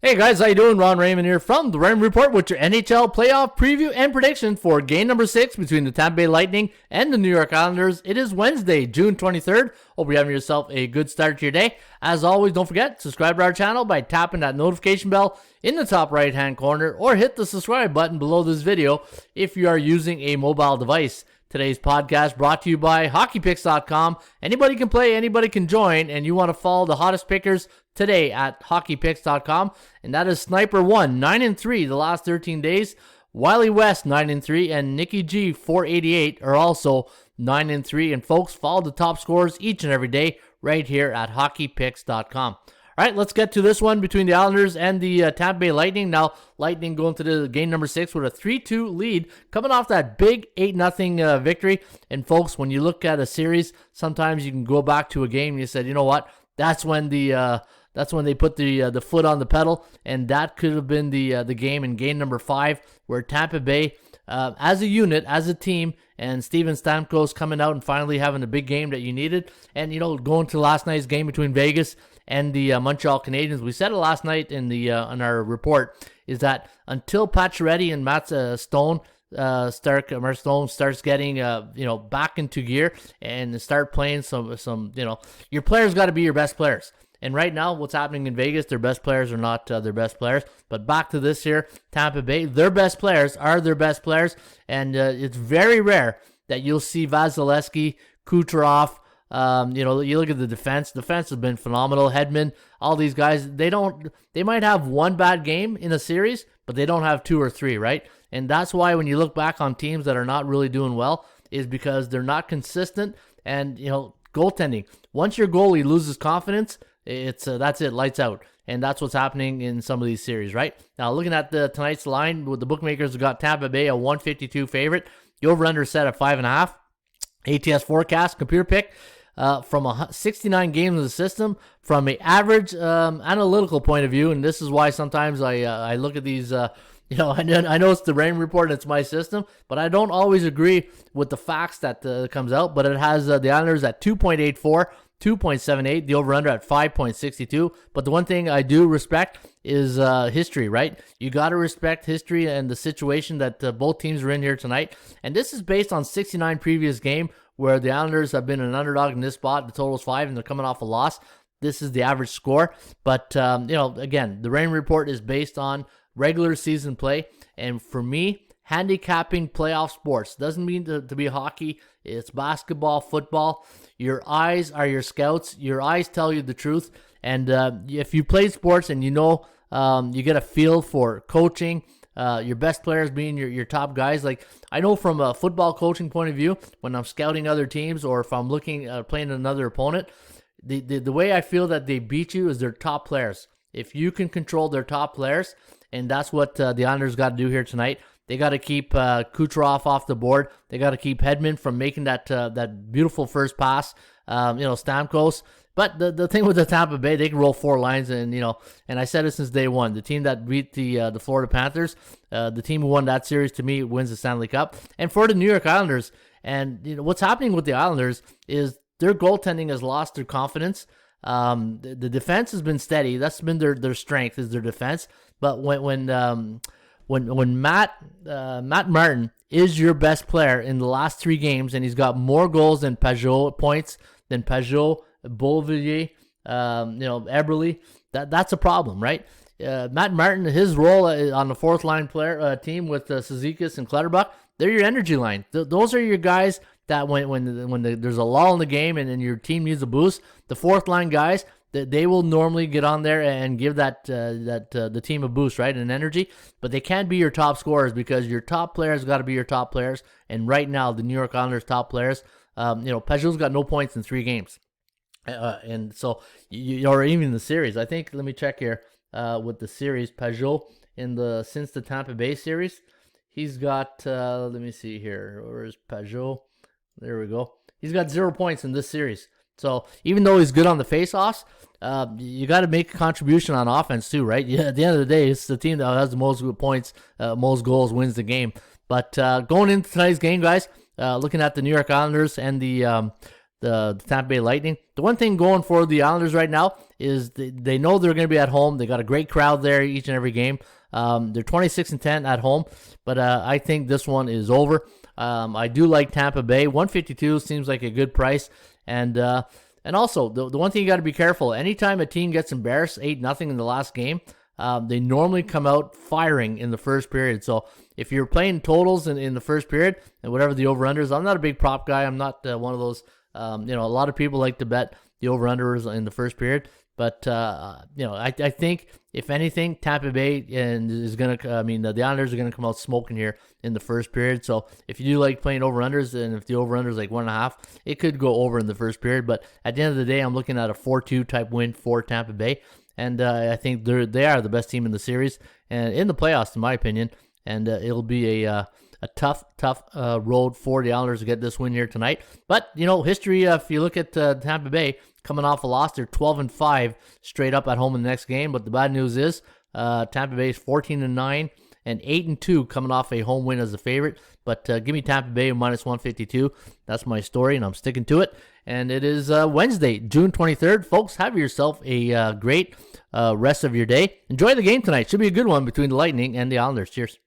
Hey guys, how you doing? Raymond here from the Raymond Report with your NHL playoff preview and prediction for game number 6 between the Tampa Bay Lightning and the New York Islanders. It is Wednesday, June 23rd. Hope you're having yourself a good start to your day. As always, don't forget, subscribe to our channel by tapping that notification bell in the top right hand corner or hit the subscribe button below this video if you are using a mobile device. Today's podcast brought to you by HockeyPicks.com. Anybody can play, anybody can join, and you want to follow the hottest pickers today at HockeyPicks.com. And that is Sniper 1, 9-3 the last 13 days. Wiley West, 9-3, and Nikki G, 488, are also 9-3. And folks, follow the top scorers each and every day right here at HockeyPicks.com. All right, let's get to this one between the Islanders and the Tampa Bay Lightning. Now, Lightning going to the game number 6 with a 3-2 lead, coming off that big 8-0 victory. And folks, when you look at a series, sometimes you can go back to a game and you said, you know what, that's when they put the foot on the pedal, and that could have been the game in game number 5, where Tampa Bay, as a unit, as a team, and Steven Stamkos coming out and finally having the big game that you needed. And, going to last night's game between Vegas and the Montreal Canadiens, we said it last night in our report, is that until Pacioretty and Matt Stone starts getting back into gear and start playing some your players got to be your best players. And right now, what's happening in Vegas, their best players are not their best players. But back to this here, Tampa Bay, their best players are their best players. And it's very rare that you'll see Vasilevsky, Kucherov. You look at the defense. Defense has been phenomenal. Hedman, all these guys, they might have one bad game in a series, but they don't have 2 or 3, right? And that's why when you look back on teams that are not really doing well, is because they're not consistent. And, goaltending. Once your goalie loses confidence, that's it, lights out. And that's what's happening in some of these series, right? Now, looking at tonight's line, with the bookmakers have got Tampa Bay a 152 favorite. The over-under set at 5.5. ATS forecast, computer pick, from 69 games in the system, from an average analytical point of view, and this is why sometimes I look at these, I know it's the Rain Report and it's my system, but I don't always agree with the facts that comes out, but it has the Islanders at 2.84, 2.78, the over-under at 5.62. But the one thing I do respect is history, right? You got to respect history and the situation that both teams are in here tonight. And this is based on 69 previous game where the Islanders have been an underdog in this spot. The total is 5, and they're coming off a loss. This is the average score. But, again, the Rain Report is based on regular season play. And for me, handicapping playoff sports doesn't mean to be hockey. It's basketball, football. Your eyes are your scouts. Your eyes tell you the truth. And if you play sports and you get a feel for coaching, your best players being your top guys. Like, I know from a football coaching point of view, when I'm scouting other teams or if I'm looking playing another opponent, the way I feel that they beat you is their top players. If you can control their top players, and that's what the Islanders got to do here tonight. They got to keep Kucherov off the board. They got to keep Hedman from making that beautiful first pass. Stamkos. But the thing with the Tampa Bay, they can roll 4 lines, and and I said it since day one. The team that beat the Florida Panthers, the team who won that series, to me, wins the Stanley Cup. And for the New York Islanders, and what's happening with the Islanders is their goaltending has lost their confidence. The defense has been steady. That's been their strength, is their defense. But when Matt Martin is your best player in the last 3 games, and he's got more goals than Pajot points than Pajot, Beauvillier, Eberle, that's a problem, right? Matt Martin, his role on the 4th line player team with Cizikas and Clutterbuck, they're your energy line. Those are your guys that when there's a lull in the game and your team needs a boost, the 4th line guys, they will normally get on there and give the team a boost, right, and energy. But they can't be your top scorers because your top players got to be your top players. And right now, the New York Islanders' top players, Pajot's got no points in 3 games. And so, or even the series. I think, let me check here with the series. Pajot, since the Tampa Bay series, he's got, let me see here. Where's Pajot? There we go. He's got 0 points in this series. So even though he's good on the faceoffs, you got to make a contribution on offense too, right? Yeah, at the end of the day, it's the team that has the most points, most goals wins the game. But going into tonight's game, guys, looking at the New York Islanders and the Tampa Bay Lightning, the one thing going for the Islanders right now is they know they're going to be at home. They got a great crowd there each and every game. They're 26-10 at home, but I think this one is over. I do like Tampa Bay. 152 seems like a good price, and also the one thing you got to be careful. Anytime a team gets embarrassed 8-0 in the last game, they normally come out firing in the first period. So if you're playing totals in the first period and whatever the over-under is, I'm not a big prop guy. I'm not one of those. A lot of people like to bet the over-unders in the first period. But, I think, if anything, Tampa Bay is going to, the Islanders are going to come out smoking here in the first period. So if you do like playing over-unders, and if the over-under is like 1.5, it could go over in the first period. But at the end of the day, I'm looking at a 4-2 type win for Tampa Bay. And I think they are the best team in the series and in the playoffs, in my opinion. And it'll be a tough road for the Islanders to get this win here tonight. But, history, if you look at Tampa Bay, coming off a loss, they're 12-5 straight up at home in the next game. But the bad news is Tampa Bay is 14-9 and 8-2 coming off a home win as a favorite. But give me Tampa Bay minus 152. That's my story, and I'm sticking to it. And it is Wednesday, June 23rd. Folks, have yourself a great rest of your day. Enjoy the game tonight. Should be a good one between the Lightning and the Islanders. Cheers.